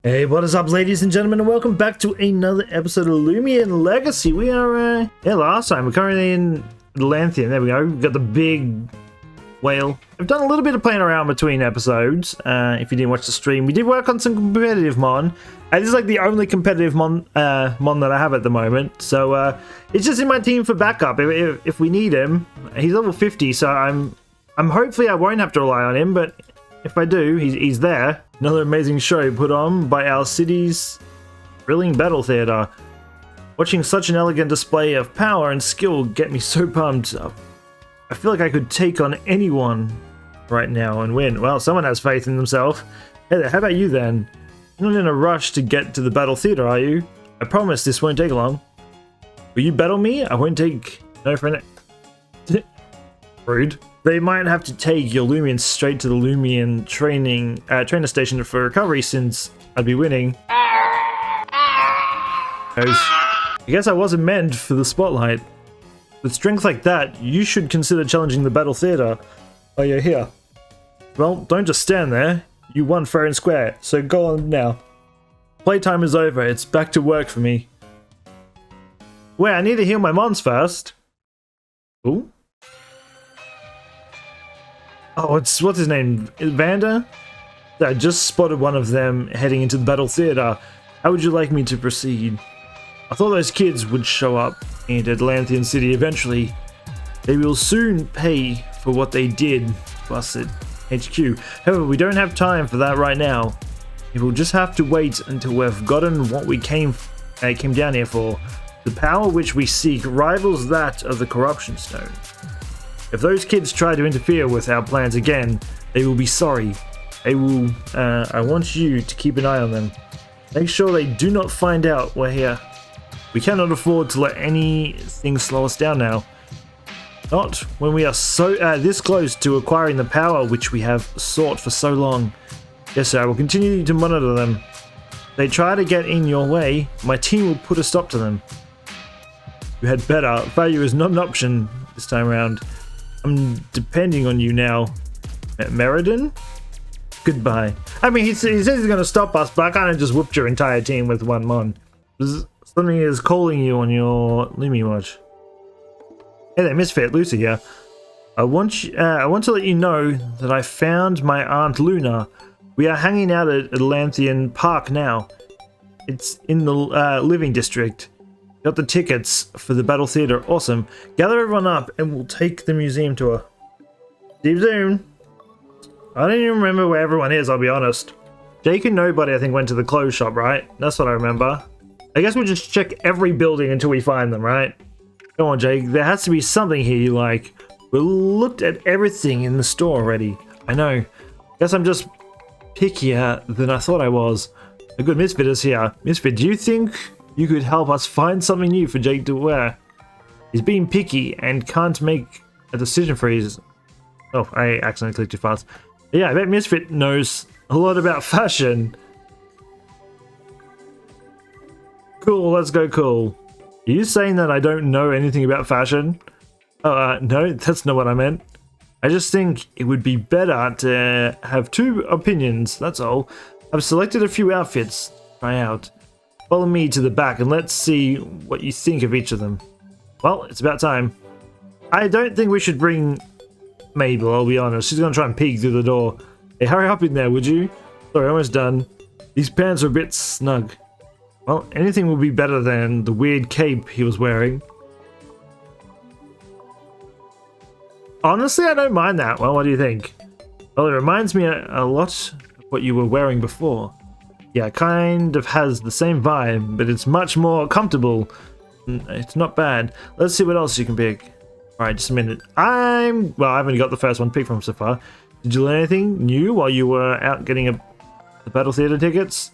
Hey, what is up, ladies and gentlemen, and welcome back to another episode of Loomian Legacy. We are, last time, we're currently in Atlantean. There we go. We've got the big whale. I've done a little bit of playing around between episodes. If you didn't watch the stream, we did work on some competitive mon. This is like the only competitive mon that I have at the moment. So, it's just in my team for backup. If we need him, he's level 50, so I'm hopefully I won't have to rely on him, but if I do, he's there. Another amazing show put on by our city's thrilling battle theater. Watching such an elegant display of power and skill get me so pumped up. I feel like I could take on anyone right now and win. Well, someone has faith in themselves. Hey there, how about you then? You're not in a rush to get to the battle theater, are you? I promise this won't take long. Will you battle me? I won't take no for an... Rude. They might have to take your Loomians straight to the Loomian trainer station for recovery since I'd be winning. I guess I wasn't meant for the spotlight. With strength like that, you should consider challenging the battle theater. Oh, you're here. Well, don't just stand there. You won fair and square, so go on now. Playtime is over. It's back to work for me. Wait, I need to heal my mons first. Ooh. Oh, what's his name? Vander? I just spotted one of them heading into the battle theater. How would you like me to proceed? I thought those kids would show up in Atlantean City eventually. They will soon pay for what they did to us at HQ. However, we don't have time for that right now. We will just have to wait until we've gotten what we came down here for. The power which we seek rivals that of the corruption stone. If those kids try to interfere with our plans again, they will be sorry. I want you to keep an eye on them. Make sure they do not find out we're here. We cannot afford to let anything slow us down now. Not when we are so this close to acquiring the power which we have sought for so long. Yes, sir, I will continue to monitor them. If they try to get in your way, my team will put a stop to them. You had better. Failure is not an option this time around. I'm depending on you now. Meriden? Goodbye. I mean, he says he's going to stop us, but I can't have just whooped your entire team with one mon. Something is calling you on your Lumi watch. Hey there, Misfit, Lucy here. I want to let you know that I found my Aunt Luna. We are hanging out at Atlantean Park now. It's in the living district. Got the tickets for the battle theater. Awesome. Gather everyone up and we'll take the museum tour. See you soon. I don't even remember where everyone is, I'll be honest. Jake and nobody, I think, went to the clothes shop, right? That's what I remember. I guess we'll just check every building until we find them, right? Come on, Jake. There has to be something here you like. We looked at everything in the store already. I know. Guess I'm just pickier than I thought I was. A good Misfit is here. Misfit, do you think you could help us find something new for Jake to wear? He's being picky and can't make a decision for his... Oh, I accidentally clicked too fast. Yeah, I bet Misfit knows a lot about fashion. Cool, let's go cool. Are you saying that I don't know anything about fashion? No, that's not what I meant. I just think it would be better to have two opinions, that's all. I've selected a few outfits to try out. Follow me to the back and let's see what you think of each of them. Well, it's about time. I don't think we should bring Mabel, I'll be honest. She's gonna try and peek through the door. Hey, hurry up in there, would you? Sorry, almost done. These pants are a bit snug. Well, anything will be better than the weird cape he was wearing. Honestly, I don't mind that. Well, what do you think? Well, it reminds me a lot of what you were wearing before. Yeah, it kind of has the same vibe, but it's much more comfortable. It's not bad. Let's see what else you can pick. Alright, just a minute. I've only got the first one picked from so far. Did you learn anything new while you were out getting the battle theater tickets?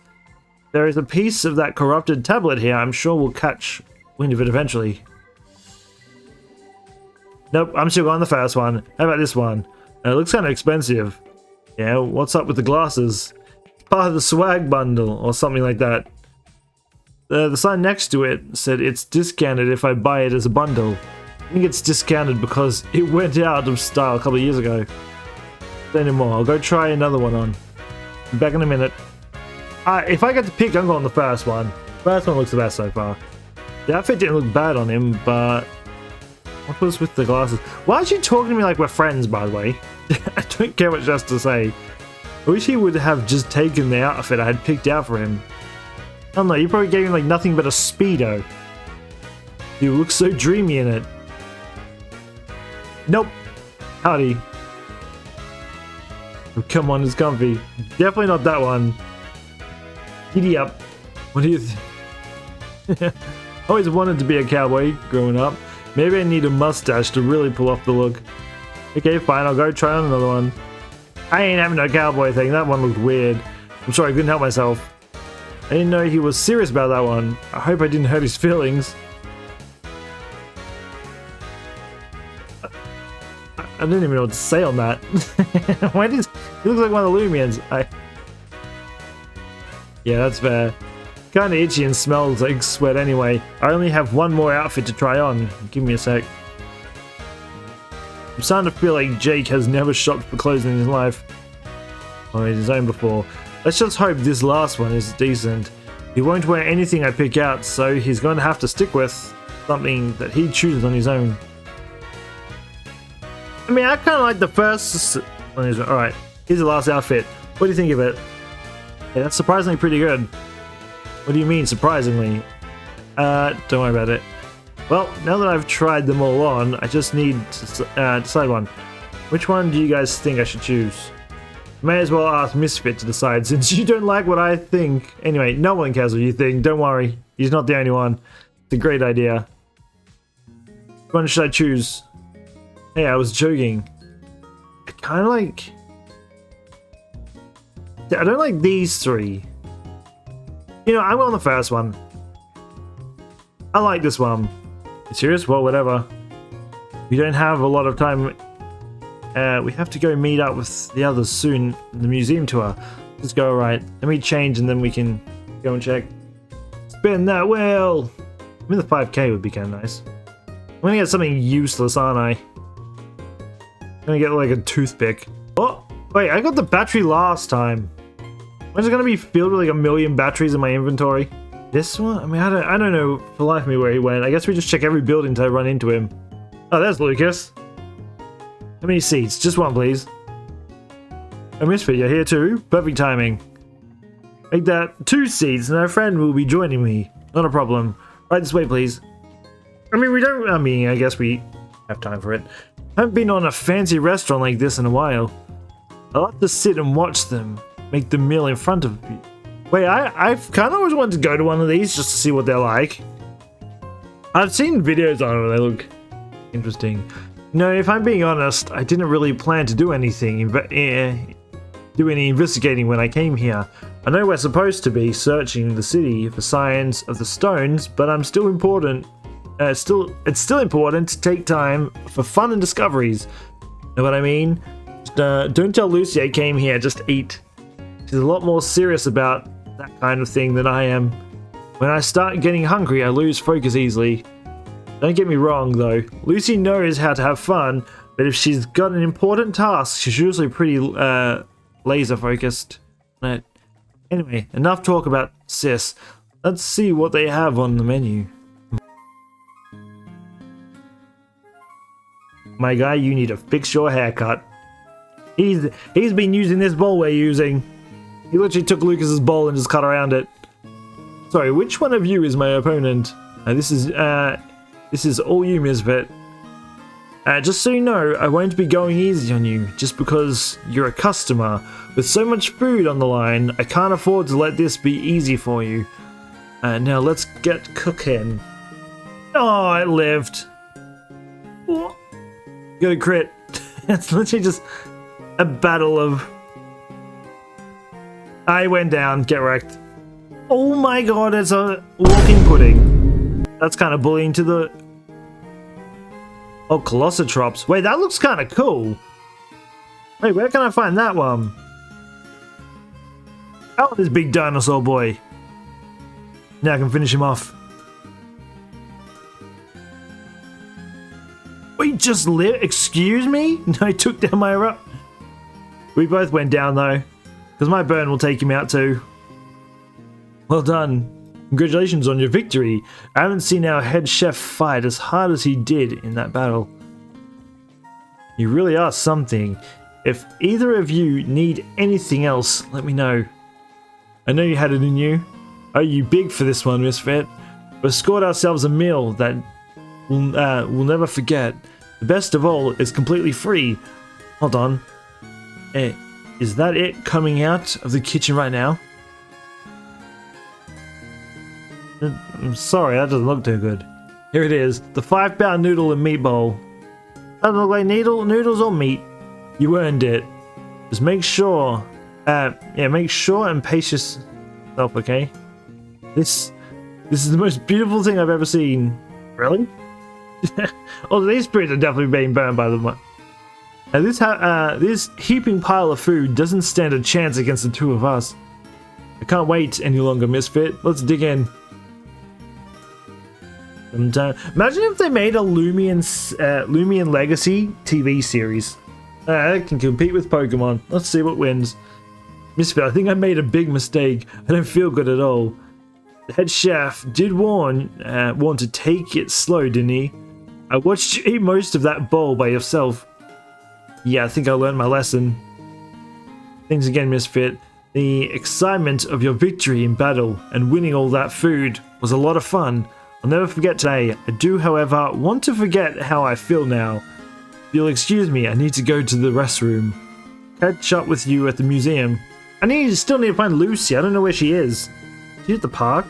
There is a piece of that corrupted tablet here. I'm sure we'll catch wind of it eventually. Nope, I'm still on the first one. How about this one? It looks kind of expensive. Yeah, what's up with the glasses? Part of the swag bundle or something like that. The sign next to it said it's discounted if I buy it as a bundle. I think it's discounted because it went out of style a couple of years ago. Say no more. I'll go try another one on. Be back in a minute. If I get to pick, I'm going the first one. First one looks the best so far. The outfit didn't look bad on him, but what was with the glasses? Why is she talking to me like we're friends, by the way? I don't care what she has to say. I wish he would have just taken the outfit I had picked out for him. I don't know, you probably gave him like nothing but a Speedo. He looks so dreamy in it. Nope. Howdy. Oh, come on, it's comfy. Definitely not that one. Giddy up. What do you think? Always wanted to be a cowboy growing up. Maybe I need a mustache to really pull off the look. Okay, fine, I'll go try on another one. I ain't having no cowboy thing. That one looked weird. I'm sorry, I couldn't help myself. I didn't know he was serious about that one. I hope I didn't hurt his feelings. I didn't even know what to say on that. Why does he looks like one of the Loomians? Yeah, that's fair. Kinda itchy and smells like sweat anyway. I only have one more outfit to try on. Give me a sec. I'm starting to feel like Jake has never shopped for clothes in his life. Oh, he's his own before. Let's just hope this last one is decent. He won't wear anything I pick out, so he's going to have to stick with something that he chooses on his own. I mean, I kind of like the first one. Alright, here's the last outfit. What do you think of it? Yeah, that's surprisingly pretty good. What do you mean, surprisingly? Don't worry about it. Well, now that I've tried them all on, I just need to decide one. Which one do you guys think I should choose? May as well ask Misfit to decide, since you don't like what I think. Anyway, no one cares what you think, don't worry. He's not the only one. It's a great idea. Which one should I choose? Hey, I was joking. I kinda like... I don't like these three. You know, I'm on the first one. I like this one. You serious? Well, whatever. We don't have a lot of time. We have to go meet up with the others soon in the museum tour. Let's go, alright. Let me change and then we can go and check. Spin that wheel! I mean, the 5k would be kind of nice. I'm gonna get something useless, aren't I? I'm gonna get like a toothpick. Oh! Wait, I got the battery last time. When's it gonna be filled with like 1,000,000 batteries in my inventory? This one? I mean, I don't know for the life of me where he went. I guess we just check every building until I run into him. Oh, there's Lucas. How many seats? Just one, please. Oh, Misfit, you're here too? Perfect timing. Make that 2 seats and our friend will be joining me. Not a problem. Right this way, please. I guess we have time for it. I haven't been on a fancy restaurant like this in a while. I like to sit and watch them make the meal in front of me. Wait, I've kind of always wanted to go to one of these just to see what they're like. I've seen videos on them and they look interesting. No, if I'm being honest, I didn't really plan to do anything, do any investigating when I came here. I know we're supposed to be searching the city for signs of the stones, but it's still important to take time for fun and discoveries. Know what I mean? Don't tell Lucy I came here just to eat. She's a lot more serious about that kind of thing than I am. When I start getting hungry, I lose focus easily. Don't get me wrong though, Lucy knows how to have fun, but if she's got an important task, she's usually pretty laser focused. Anyway, enough talk about Sis. Let's see what they have on the menu. My guy, you need to fix your haircut. He's been using this bowl we're using. He literally took Lucas's bowl and just cut around it. Sorry, which one of you is my opponent? This is all you, Misfit. Just so you know, I won't be going easy on you just because you're a customer. With so much food on the line, I can't afford to let this be easy for you. Now let's get cooking. Oh, it lived. What? Got a crit. It's literally just a battle of... I went down, get wrecked. Oh my god, it's a walking pudding. That's kind of bullying to the... Oh, Colossotrops. Wait, that looks kind of cool. Wait, where can I find that one? Oh, this big dinosaur boy. Now I can finish him off. Wait, just live? Excuse me? No, he took down my rock. We both went down though, because my burn will take him out too. Well done. Congratulations on your victory. I haven't seen our head chef fight as hard as he did in that battle. You really are something. If either of you need anything else, let me know. I know you had it in you. Oh, you big for this one, Misfit. We've scored ourselves a meal that we'll never forget. The best of all, it's completely free. Hold on. Hey, is that it coming out of the kitchen right now? I'm sorry, that doesn't look too good. Here it is, the 5-pound noodle and meatball. Doesn't look like noodles or meat. You earned it. Just make sure, make sure and pace yourself, okay? This is the most beautiful thing I've ever seen. Really? Oh, these spirits are definitely being burned by the one. This heaping pile of food doesn't stand a chance against the two of us. I can't wait any longer, Misfit. Let's dig in. Imagine if they made a Loomian Legacy TV series. It can compete with Pokemon. Let's see what wins. Misfit, I think I made a big mistake. I don't feel good at all. The head chef did warn to take it slow, didn't he? I watched you eat most of that bowl by yourself. Yeah, I think I learned my lesson. Thanks again, Misfit. The excitement of your victory in battle and winning all that food was a lot of fun. I'll never forget today. I do, however, want to forget how I feel now. If you'll excuse me, I need to go to the restroom. Catch up with you at the museum. Still need to find Lucy. I don't know where she is. She's at the park.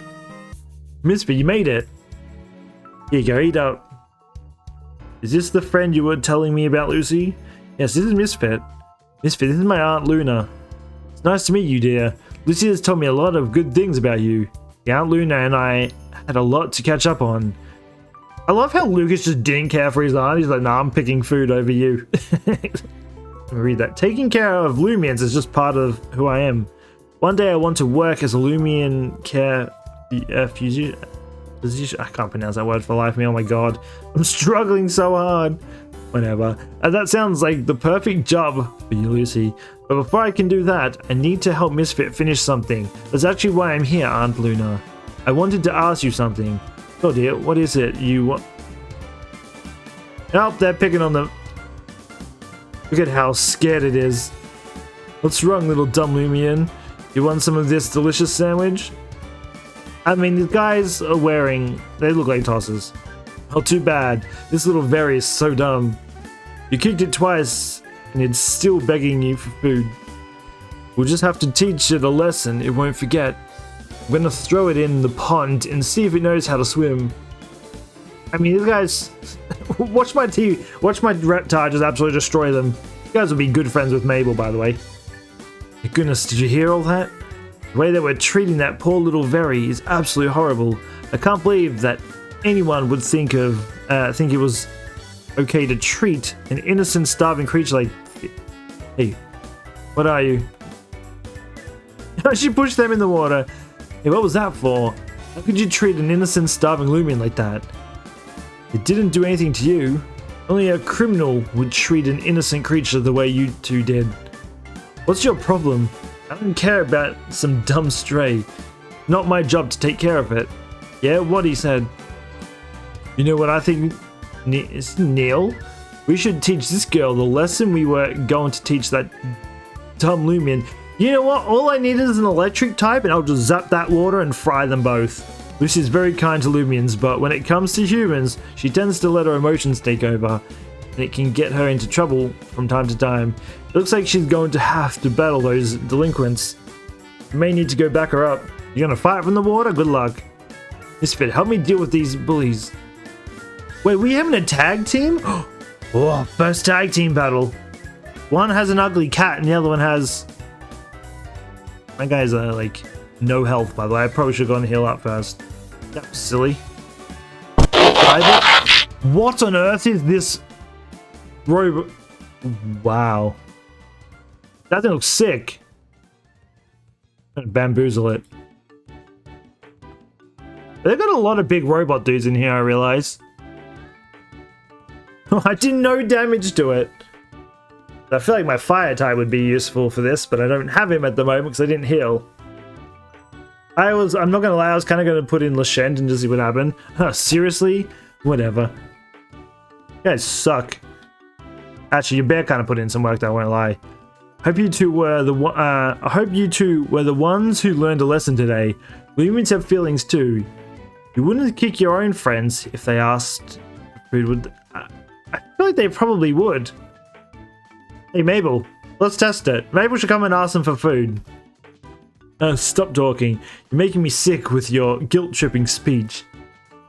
Misfit, you made it. Here you go, eat up. Is this the friend you were telling me about, Lucy? Yes, this is Misfit. Misfit, this is my Aunt Luna. It's nice to meet you, dear. Lucy has told me a lot of good things about you. The Aunt Luna and I had a lot to catch up on. I love how Lucas just didn't care for his aunt. He's like, nah, I'm picking food over you. Let me read that. Taking care of Loomians is just part of who I am. One day I want to work as a Loomian care physician. I can't pronounce that word for the life of me. Oh my god. I'm struggling so hard. Whatever. That sounds like the perfect job for you, Lucy. But before I can do that, I need to help Misfit finish something. That's actually why I'm here, Aunt Luna. I wanted to ask you something. Oh dear, what is it you want? Oh, they're picking on the... Look at how scared it is. What's wrong, little dumb Loomian? You want some of this delicious sandwich? I mean, the guys are wearing... They look like tossers. Oh, too bad. This little Very is so dumb. You kicked it twice, and it's still begging you for food. We'll just have to teach it a lesson it won't forget. I'm gonna throw it in the pond and see if it knows how to swim. I mean, these guys... watch my reptile just absolutely destroy them. You guys will be good friends with Mabel, by the way. My goodness, did you hear all that? The way that we're treating that poor little Very is absolutely horrible. I can't believe that anyone would think it was okay to treat an innocent, starving creature like... Hey, what are you? She pushed them in the water. Hey, what was that for? How could you treat an innocent, starving Loomian like that? It didn't do anything to you. Only a criminal would treat an innocent creature the way you two did. What's your problem? I don't care about some dumb stray. Not my job to take care of it. Yeah, what he said. You know what I think, Neil? We should teach this girl the lesson we were going to teach that dumb Loomian. You know what? All I need is an electric type and I'll just zap that water and fry them both. Lucy's very kind to Loomians, but when it comes to humans, she tends to let her emotions take over, and it can get her into trouble from time to time. It looks like she's going to have to battle those delinquents. You may need to go back her up. You're gonna fight from the water? Good luck. Misfit, help me deal with these bullies. Wait, we having a tag team? Oh, first tag team battle. One has an ugly cat and the other one has... My guy's like no health, by the way. I probably should have gone heal up first. That was silly. What on earth is this robot? Wow. That thing looks sick. I'm gonna bamboozle it. They've got a lot of big robot dudes in here, I realize. I did no damage to it. I feel like my fire type would be useful for this, but I don't have him at the moment because I didn't heal. I'm not gonna lie, I was kind of gonna put in Lashent and just see what happened. Seriously? Whatever. You guys suck. Actually, your bear kind of put in some work, though, I won't lie. I hope you two were the ones who learned a lesson today. Loomians have feelings too. You wouldn't kick your own friends if they asked for food, would? I feel like they probably would. Hey, Mabel, let's test it. Mabel should come and ask them for food. Stop talking. You're making me sick with your guilt-tripping speech.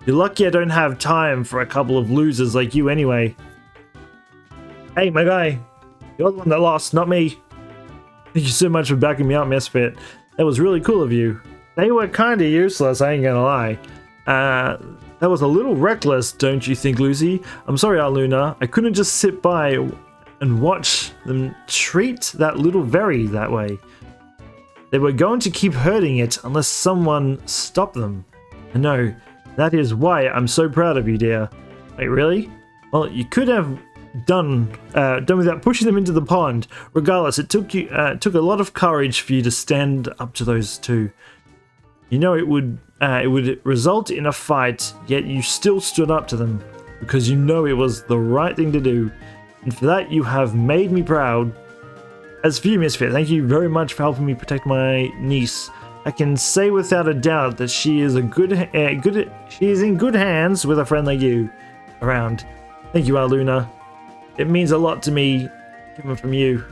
You're lucky I don't have time for a couple of losers like you anyway. Hey, my guy. You're the one that lost, not me. Thank you so much for backing me up, Misfit. That was really cool of you. They were kinda useless, I ain't gonna lie. That was a little reckless, don't you think, Lucy? I'm sorry, Luna. I couldn't just sit by and watch them treat that little Very that way. They were going to keep hurting it unless someone stopped them. I know. That is why I'm so proud of you, dear. Wait, really? Well, you could have done without pushing them into the pond. Regardless, it took a lot of courage for you to stand up to those two. You know it would result in a fight, yet you still stood up to them because you know it was the right thing to do, and for that you have made me proud. As for you, Misfit, thank you very much for helping me protect my niece. I can say without a doubt that she is in good hands with a friend like you around. Thank you, Luna. It means a lot to me, coming from you.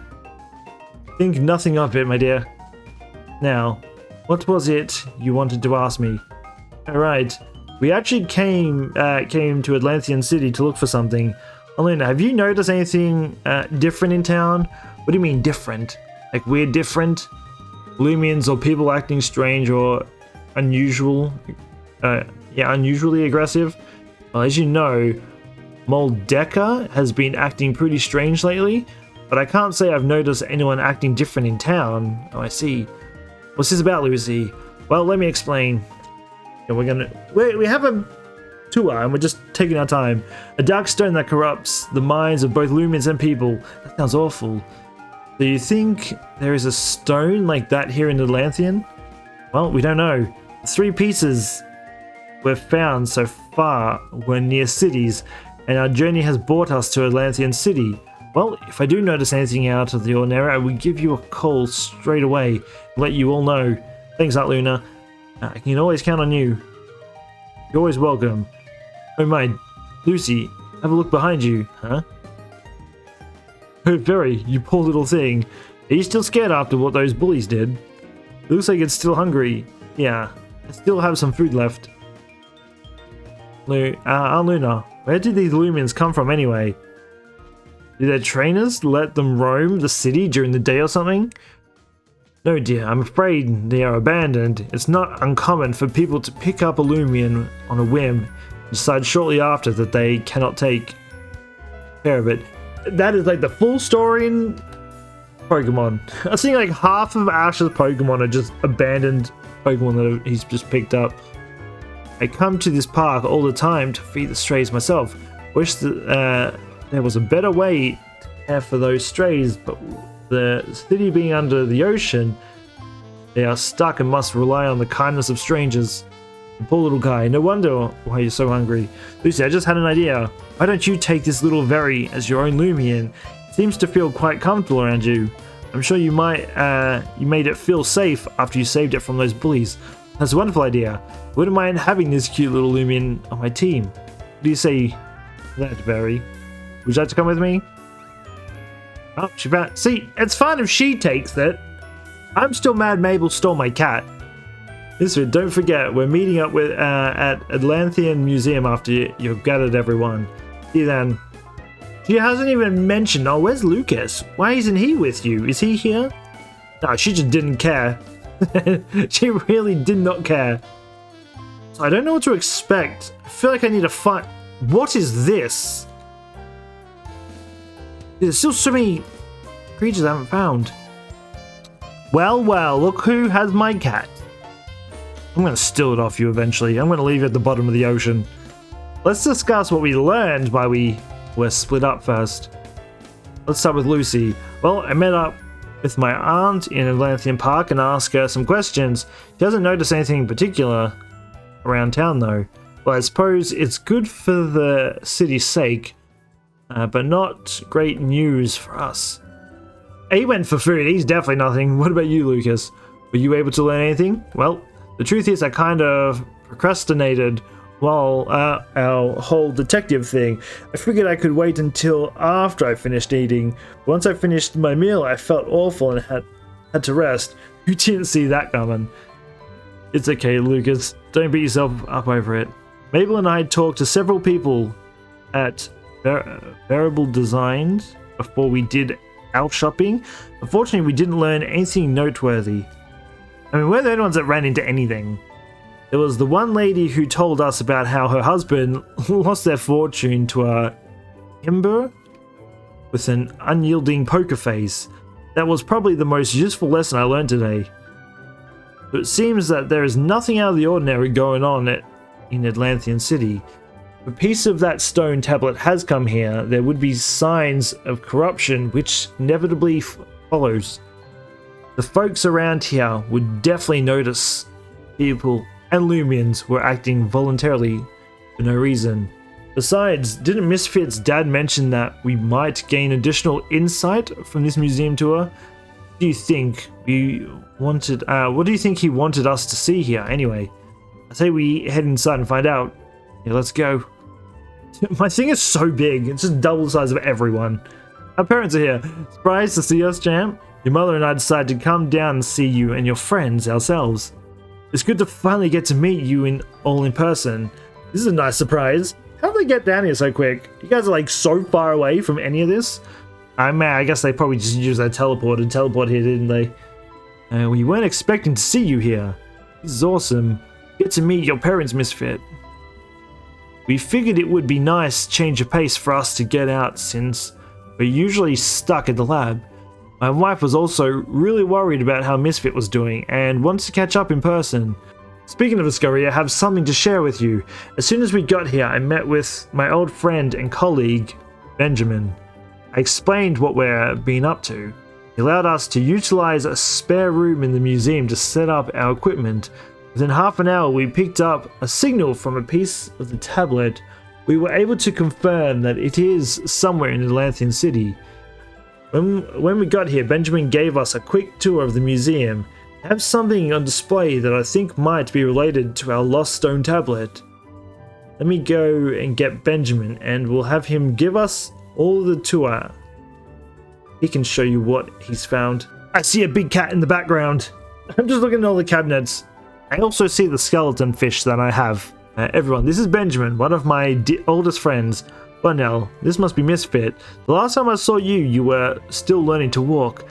Think nothing of it, my dear. Now, what was it you wanted to ask me? Alright, we actually came to Atlantean City to look for something. Luna, have you noticed anything different in town? What do you mean different? Like weird different? Loomians or people acting strange or unusual? Unusually aggressive? Well, as you know, Moldeka has been acting pretty strange lately, but I can't say I've noticed anyone acting different in town. Oh, I see. What's this about, Lucy? Well, let me explain. We have a tour and we're just taking our time. A dark stone that corrupts the minds of both Loomians and people. That sounds awful. Do you think there is a stone like that here in Atlantean? Well, we don't know. The 3 pieces we've found so far were near cities, and our journey has brought us to Atlantean City. Well, if I do notice anything out of the ordinary, I will give you a call straight away and let you all know. Thanks, Aunt Luna. I can always count on you. You're always welcome. Oh my, Lucy, have a look behind you, huh? Oh, Very, you poor little thing. Are you still scared after what those bullies did? It looks like it's still hungry. Yeah, I still have some food left. Aunt Luna, where did these Loomians come from anyway? Did their trainers let them roam the city during the day or something? No dear, I'm afraid they are abandoned. It's not uncommon for people to pick up a Loomian on a whim and decide shortly after that they cannot take care of it. That is like the full story in Pokemon. I think like half of Ash's Pokemon are just abandoned Pokemon that he's just picked up. I come to this park all the time to feed the strays myself. Wish that there was a better way to care for those strays, but the city being under the ocean, they are stuck and must rely on the kindness of strangers. Poor little guy, no wonder why you're so hungry. Lucy, I just had an idea. Why don't you take this little Very as your own Loomian? It seems to feel quite comfortable around you. I'm sure you made it feel safe after you saved it from those bullies. That's a wonderful idea. I wouldn't mind having this cute little Loomian on my team. What do you say to that, Very? Would you like to come with me? Oh, she found. See, it's fine if she takes it. I'm still mad Mabel stole my cat. Listen, don't forget, we're meeting up with at Atlantean Museum after you've gathered everyone. See you then. She hasn't even mentioned, oh, where's Lucas? Why isn't he with you? Is he here? No, she just didn't care. She really did not care. So I don't know what to expect. I feel like I need to find... What is this? There's still so many creatures I haven't found. Well, look who has my cat. I'm going to steal it off you eventually. I'm going to leave it at the bottom of the ocean. Let's discuss what we learned while we were split up first. Let's start with Lucy. Well, I met up with my aunt in Atlantean Park and ask her some questions. She hasn't noticed anything in particular around town though. Well, I suppose it's good for the city's sake, but not great news for us. He went for food, he's definitely nothing. What about you, Lucas? Were you able to learn anything? Well, the truth is I kind of procrastinated while our whole detective thing. I figured I could wait until after I finished eating. Once I finished my meal, I felt awful and had to rest. You didn't see that coming. It's okay, Lucas. Don't beat yourself up over it. Mabel and I talked to several people at Variable Designs before we did our shopping. Unfortunately, we didn't learn anything noteworthy. I mean, we're the only ones that ran into anything. There was the one lady who told us about how her husband lost their fortune to a timber with an unyielding poker face. That was probably the most useful lesson I learned today. But it seems that there is nothing out of the ordinary going on in Atlantean City. If a piece of that stone tablet has come here, there would be signs of corruption which inevitably follows. The folks around here would definitely notice people and Loomians were acting voluntarily for no reason. Besides, didn't Misfit's dad mention that we might gain additional insight from this museum tour? What do you think he wanted us to see here anyway? I say we head inside and find out. Yeah, let's go. My thing is so big, it's just double the size of everyone. Our parents are here. Surprised to see us, champ? Your mother and I decided to come down and see you and your friends ourselves. It's good to finally get to meet you all in person. This is a nice surprise. How did they get down here so quick? You guys are like so far away from any of this. I guess they probably just used their teleport and teleport here, didn't they? We weren't expecting to see you here. This is awesome. Get to meet your parents, Misfit. We figured it would be nice change of pace for us to get out since we're usually stuck at the lab. My wife was also really worried about how Misfit was doing and wants to catch up in person. Speaking of discovery, I have something to share with you. As soon as we got here, I met with my old friend and colleague, Benjamin. I explained what we're being up to. He allowed us to utilize a spare room in the museum to set up our equipment. Within half an hour, we picked up a signal from a piece of the tablet. We were able to confirm that it is somewhere in Atlantean City. When we got here, Benjamin gave us a quick tour of the museum. I have something on display that I think might be related to our lost stone tablet. Let me go and get Benjamin and we'll have him give us all the tour. He can show you what he's found. I see a big cat in the background. I'm just looking at all the cabinets. I also see the skeleton fish that I have. Everyone, this is Benjamin, one of my oldest friends. Bunnell, this must be Misfit. The last time I saw you, you were still learning to walk.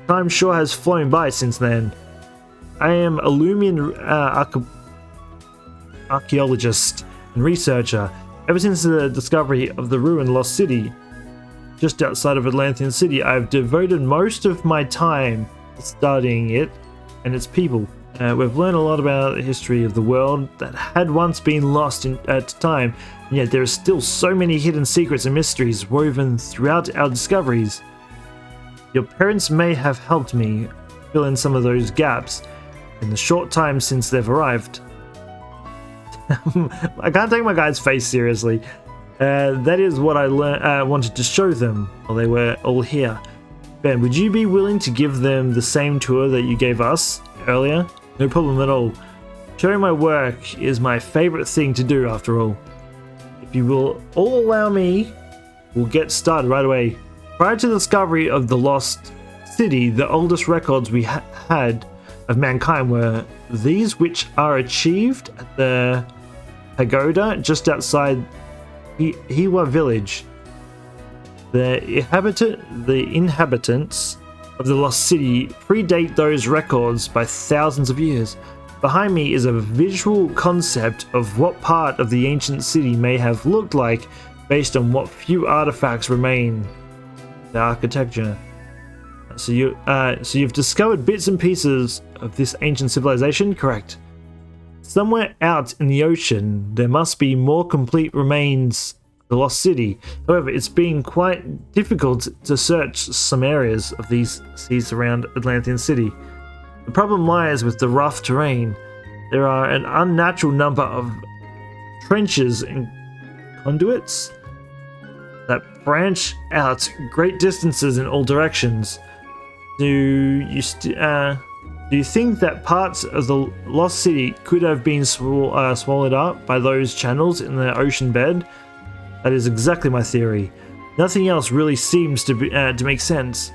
Time sure has flown by since then. I am a Loomian archaeologist and researcher. Ever since the discovery of the ruined lost city, just outside of Atlantean City, I've devoted most of my time to studying it and its people. We've learned a lot about the history of the world that had once been lost at time, and yet there are still so many hidden secrets and mysteries woven throughout our discoveries. Your parents may have helped me fill in some of those gaps in the short time since they've arrived. I can't take my guy's face seriously. That is what I wanted to show them while they were all here. Ben, would you be willing to give them the same tour that you gave us earlier? No problem at all. Sharing my work is my favorite thing to do after all. If you will all allow me, we'll get started right away. Prior to the discovery of the lost city, the oldest records we had of mankind were these, which are achieved at the pagoda just outside Hiwa village. The inhabitants of the lost city predate those records by thousands of years. Behind me is a visual concept of what part of the ancient city may have looked like based on what few artifacts remain. The architecture. So you've discovered bits and pieces of this ancient civilization, correct? Somewhere out in the ocean, there must be more complete remains the Lost City. However, it's been quite difficult to search some areas of these seas around Atlantean City. The problem lies with the rough terrain. There are an unnatural number of trenches and conduits that branch out great distances in all directions. Do you think that parts of the Lost City could have been swallowed up by those channels in the ocean bed? That is exactly my theory. Nothing else really seems to make sense.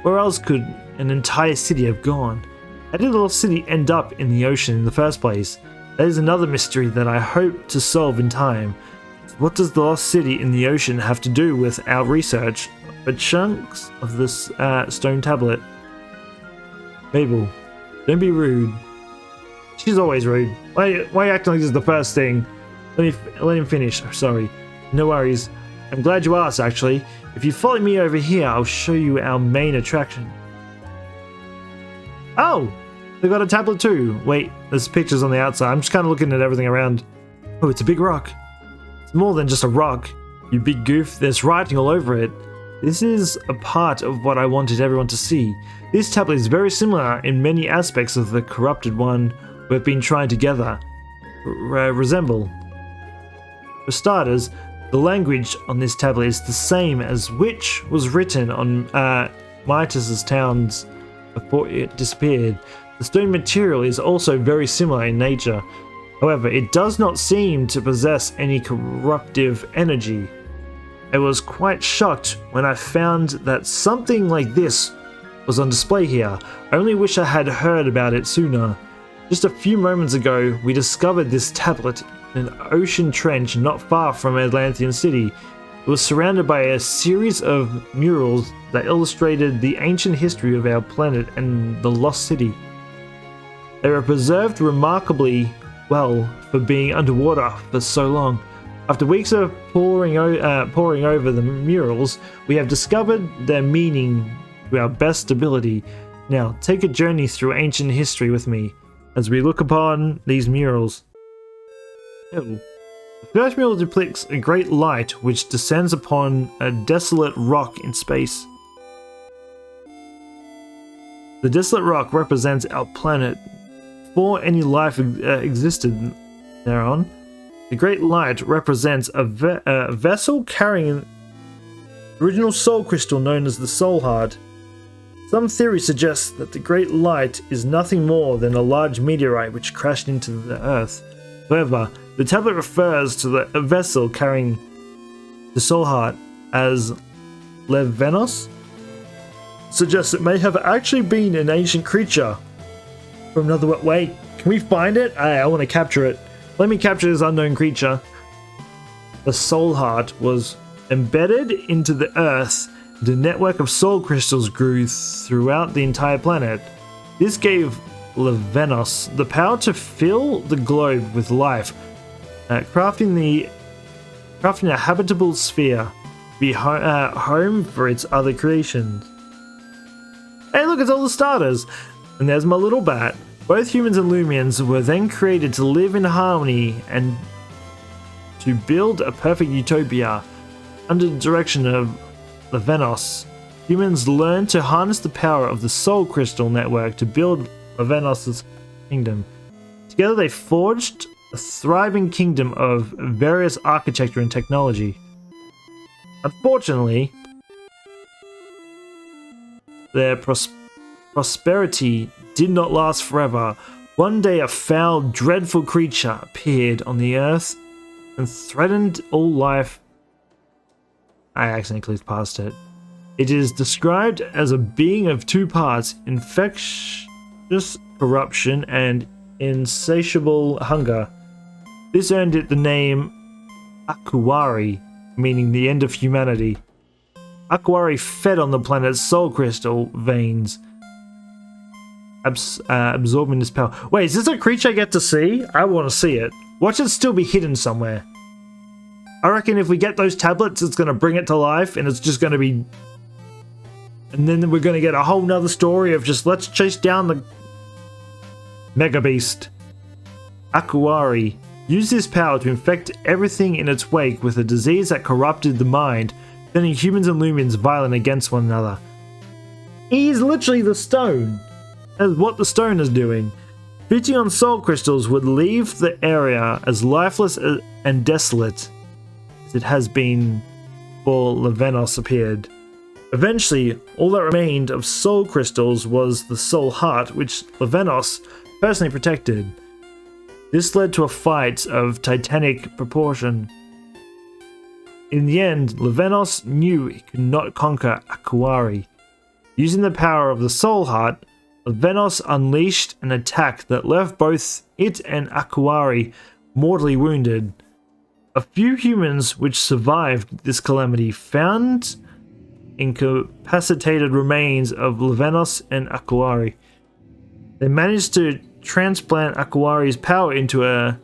Where else could an entire city have gone? How did the Lost City end up in the ocean in the first place? That is another mystery that I hope to solve in time. What does the Lost City in the ocean have to do with our research for chunks of this stone tablet? Mabel, don't be rude. She's always rude. Why are you acting like this is the first thing? Let him finish. Sorry. No worries. I'm glad you asked, actually. If you follow me over here, I'll show you our main attraction. Oh! They got a tablet too. Wait, there's pictures on the outside. I'm just kind of looking at everything around. Oh, it's a big rock. It's more than just a rock. You big goof, there's writing all over it. This is a part of what I wanted everyone to see. This tablet is very similar in many aspects of the corrupted one we've been trying to resemble. For starters, the language on this tablet is the same as which was written on Midas' towns before it disappeared. The stone material is also very similar in nature. However, it does not seem to possess any corruptive energy. I was quite shocked when I found that something like this was on display here. I only wish I had heard about it sooner. Just a few moments ago, we discovered this tablet in an ocean trench not far from Atlantean City. It was surrounded by a series of murals that illustrated the ancient history of our planet and the Lost City. They were preserved remarkably well for being underwater for so long. After weeks of poring over the murals, we have discovered their meaning to our best ability. Now, take a journey through ancient history with me as we look upon these murals. The first mural depicts a great light which descends upon a desolate rock in space. The desolate rock represents our planet. Before any life existed thereon, the great light represents a vessel carrying an original soul crystal known as the Soul Heart. Some theory suggests that the great light is nothing more than a large meteorite which crashed into the Earth. However, the tablet refers to the vessel carrying the Soul Heart as Villainous, suggests it may have actually been an ancient creature from another world. Wait, can we find it? I want to capture it. Let me capture this unknown creature. The Soul Heart was embedded into the Earth. The network of soul crystals grew throughout the entire planet. This gave Villainous the power to fill the globe with life, crafting a habitable sphere to be home for its other creations. Hey, look, it's all the starters! And there's my little bat. Both humans and Loomians were then created to live in harmony and to build a perfect utopia. Under the direction of Villainous, humans learned to harness the power of the Soul Crystal network to build Villainous' kingdom. Together they forged a thriving kingdom of various architecture and technology. Unfortunately, their prosperity did not last forever. One day a foul, dreadful creature appeared on the earth and threatened all life. I accidentally clicked past it. It is described as a being of two parts, infectious corruption and insatiable hunger. This earned it the name Aquari, meaning the end of humanity. Aquari fed on the planet's soul crystal veins, absorbing this power. Wait, is this a creature I get to see? I want to see it. Watch it still be hidden somewhere. I reckon if we get those tablets, it's going to bring it to life, and it's just going to be... And then we're going to get a whole nother story of just, let's chase down the Mega Beast. Aquari. used this power to infect everything in its wake with a disease that corrupted the mind, turning humans and Loomians violent against one another. He's literally the stone. That's what the stone is doing. Feeding on soul crystals would leave the area as lifeless and desolate as it has been before Villainous appeared. Eventually, all that remained of soul crystals was the soul heart, which Villainous personally protected. This led to a fight of titanic proportion. In the end, Villainous knew he could not conquer Akuari. Using the power of the soul heart, Villainous unleashed an attack that left both it and Akuari mortally wounded. A few humans which survived this calamity found incapacitated remains of Villainous and Akuari. They managed to transplant Akuari's power into a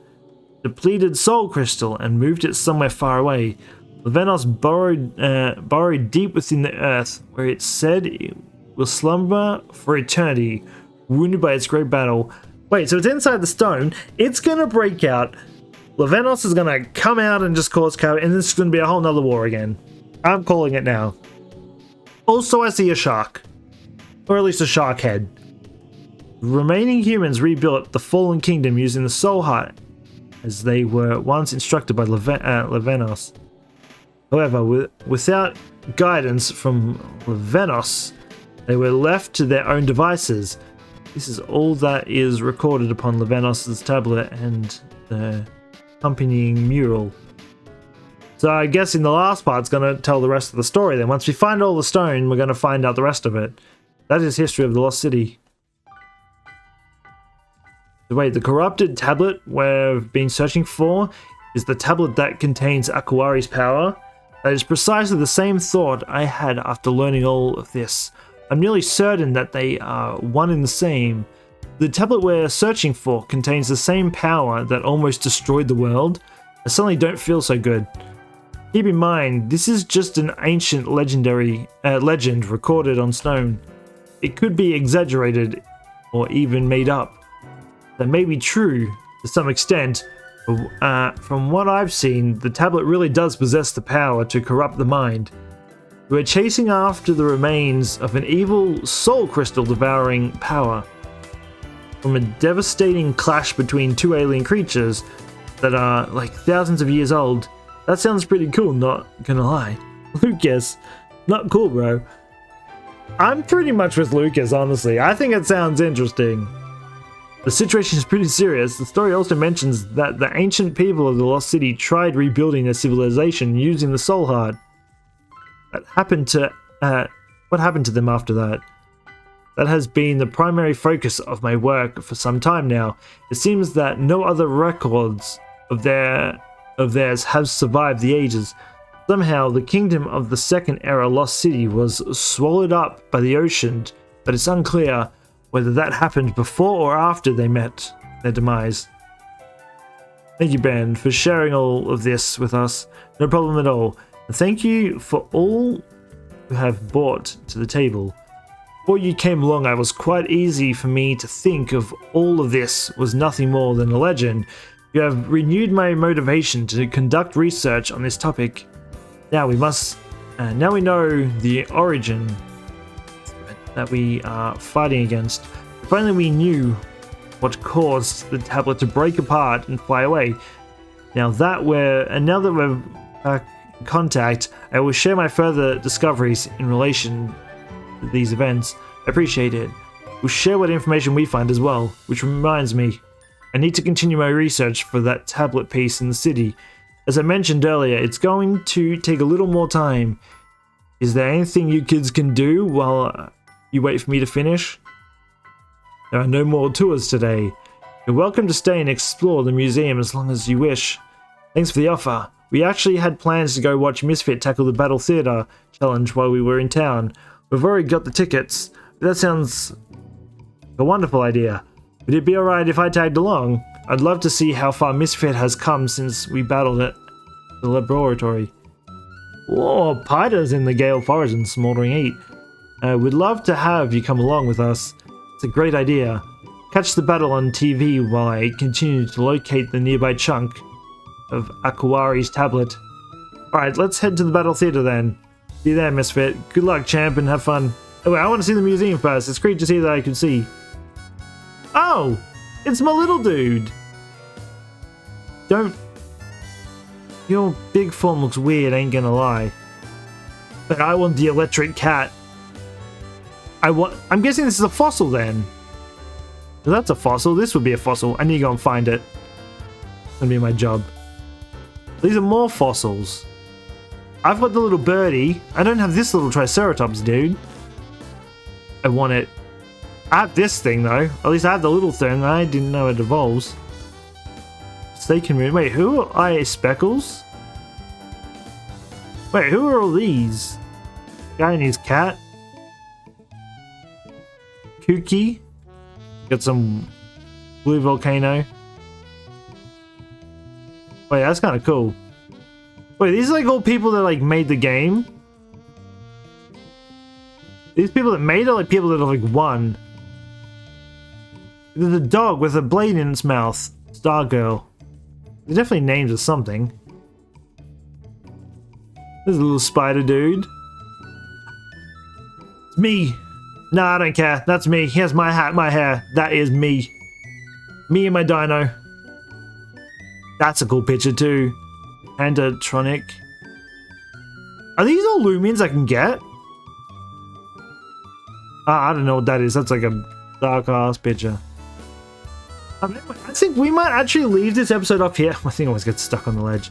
depleted soul crystal and moved it somewhere far away. Villainous burrowed deep within the earth, where it said it will slumber for eternity, wounded by its great battle. Wait, so it's inside the stone. It's gonna break out. Villainous is gonna come out and just cause chaos, and this is gonna be a whole nother war again. I'm calling it now. Also, I see a shark, or at least a shark head. Remaining humans rebuilt the fallen kingdom using the soul heart, as they were once instructed by Villainous. However, without guidance from Villainous, they were left to their own devices. This is all that is recorded upon Villainous's tablet and the accompanying mural. So I guess in the last part it's going to tell the rest of the story then. Once we find all the stone, we're going to find out the rest of it. That is history of the Lost City. So wait, the corrupted tablet we've been searching for is the tablet that contains Akuari's power? That is precisely the same thought I had after learning all of this. I'm nearly certain that they are one and the same. The tablet we're searching for contains the same power that almost destroyed the world. I suddenly don't feel so good. Keep in mind, this is just an ancient legend recorded on stone. It could be exaggerated or even made up. That may be true to some extent, but from what I've seen, the tablet really does possess the power to corrupt the mind. We're chasing after the remains of an evil soul crystal devouring power. From a devastating clash between two alien creatures that are like thousands of years old. That sounds pretty cool, not gonna lie. Lucas, not cool, bro. I'm pretty much with Lucas, honestly. I think it sounds interesting. The situation is pretty serious. The story also mentions that the ancient people of the Lost City tried rebuilding their civilization using the soul heart. What happened to them after that? That has been the primary focus of my work for some time now. It seems that no other records of theirs have survived the ages. Somehow, the kingdom of the Second Era Lost City was swallowed up by the ocean, but it's unclear whether that happened before or after they met their demise. Thank you, Ben, for sharing all of this with us. No problem at all. And thank you for all you have brought to the table. Before you came along, it was quite easy for me to think of all of this was nothing more than a legend. You have renewed my motivation to conduct research on this topic. Now we know the origin that we are fighting against. If only we knew what caused the tablet to break apart and fly away. Now that we're back in contact, I will share my further discoveries in relation to these events. I appreciate it. We'll share what information we find as well, which reminds me, I need to continue my research for that tablet piece in the city. As I mentioned earlier, it's going to take a little more time. Is there anything you kids can do while you wait for me to finish? There are no more tours today. You're welcome to stay and explore the museum as long as you wish. Thanks for the offer. We actually had plans to go watch Misfit tackle the Battle Theater challenge while we were in town. We've already got the tickets. That sounds like a wonderful idea. Would it be alright if I tagged along? I'd love to see how far Misfit has come since we battled at the laboratory. Whoa, Pida's in the Gale Forest and Smoldering Heat. We'd love to have you come along with us. It's a great idea. Catch the battle on TV while I continue to locate the nearby chunk of Aquari's tablet. Alright, let's head to the battle theater then. See you there, Misfit. Good luck, champ, and have fun. Oh wait, I want to see the museum first. It's great to see that I can see. Oh! It's my little dude! Don't... Your big form looks weird, ain't gonna lie. But I want the electric cat. I'm guessing this is a fossil then. If that's a fossil, this would be a fossil. I need to go and find it. That's gonna be my job. These are more fossils. I've got the little birdie. I don't have this little triceratops, dude. I want it. I have this thing though. At least I have the little thing. I didn't know it evolves. Steak and moon. Wait, who are Speckles? Wait, who are all these? Guy and his cat. Kooky. Got some blue volcano. Wait, that's kind of cool. Wait, these are like all people that like made the game? These people that made it are like people that have like won. There's a dog with a blade in its mouth. Stargirl. They're definitely names or something. There's a little spider dude. It's me. Nah, I don't care. That's me. Here's my hat, my hair. That is me. Me and my dino. That's a cool picture too. Pandatronic. Are these all Loomians I can get? I don't know what that is. That's like a dark ass picture. I think we might actually leave this episode off here. I think I always get stuck on the ledge.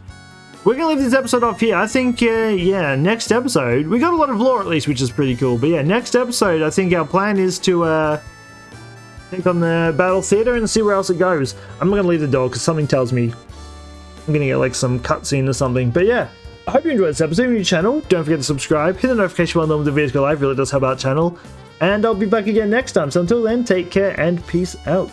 We're gonna leave this episode off here. I think, yeah, next episode, we got a lot of lore at least, which is pretty cool. But yeah, next episode, I think our plan is to take on the battle theater and see where else it goes. I'm not gonna leave the door because something tells me I'm gonna get like some cutscene or something. But yeah, I hope you enjoyed this episode. If you're new to the channel, don't forget to subscribe, hit the notification bell when the videos go live. Really does help out the channel. And I'll be back again next time. So until then, take care and peace out.